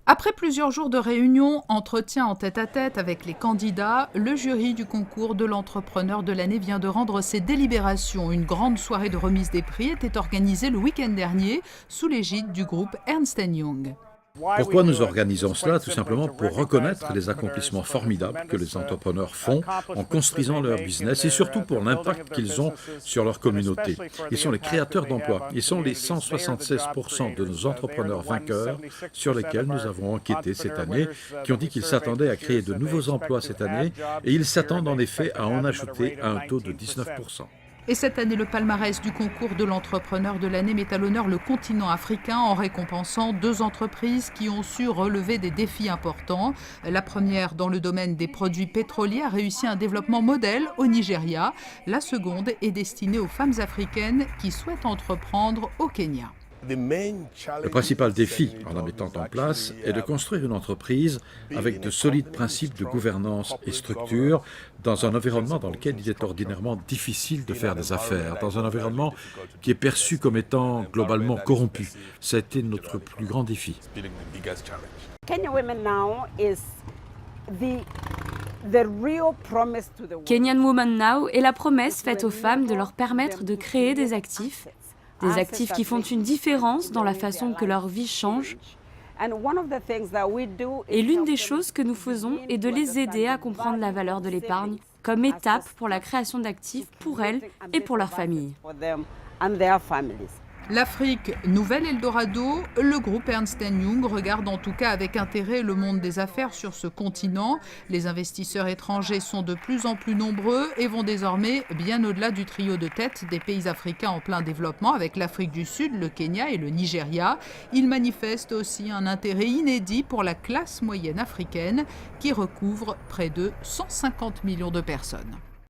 Après plusieurs jours de réunions, entretiens en tête-à-tête avec les candidats, le jury du concours de l'entrepreneur de l'année vient de rendre ses délibérations. Une grande soirée de remise des prix était organisée le week-end dernier sous l'égide du groupe Ernst & Young. Pourquoi nous organisons cela? Tout simplement pour reconnaître les accomplissements formidables que les entrepreneurs font en construisant leur business et surtout pour l'impact qu'ils ont sur leur communauté. Ils sont les créateurs d'emplois. Ils sont les 176% de nos entrepreneurs vainqueurs sur lesquels nous avons enquêté cette année, qui ont dit qu'ils s'attendaient à créer de nouveaux emplois cette année et ils s'attendent en effet à en ajouter à un taux de 19%. Et cette année, le palmarès du concours de l'entrepreneur de l'année met à l'honneur le continent africain en récompensant 2 entreprises qui ont su relever des défis importants. La première, dans le domaine des produits pétroliers, a réussi un développement modèle au Nigeria. La seconde est destinée aux femmes africaines qui souhaitent entreprendre au Kenya. Le principal défi en la mettant en place est de construire une entreprise avec de solides principes de gouvernance et structure dans un environnement dans lequel il est ordinairement difficile de faire des affaires, dans un environnement qui est perçu comme étant globalement corrompu. Ça a été notre plus grand défi. Kenyan Women Now est la promesse faite aux femmes de leur permettre de créer des actifs qui font une différence dans la façon que leur vie change. Et l'une des choses que nous faisons est de les aider à comprendre la valeur de l'épargne comme étape pour la création d'actifs pour elles et pour leurs familles. L'Afrique, nouvel Eldorado, le groupe Ernst & Young regarde en tout cas avec intérêt le monde des affaires sur ce continent. Les investisseurs étrangers sont de plus en plus nombreux et vont désormais bien au-delà du trio de tête des pays africains en plein développement avec l'Afrique du Sud, le Kenya et le Nigeria. Ils manifestent aussi un intérêt inédit pour la classe moyenne africaine qui recouvre près de 150 millions de personnes.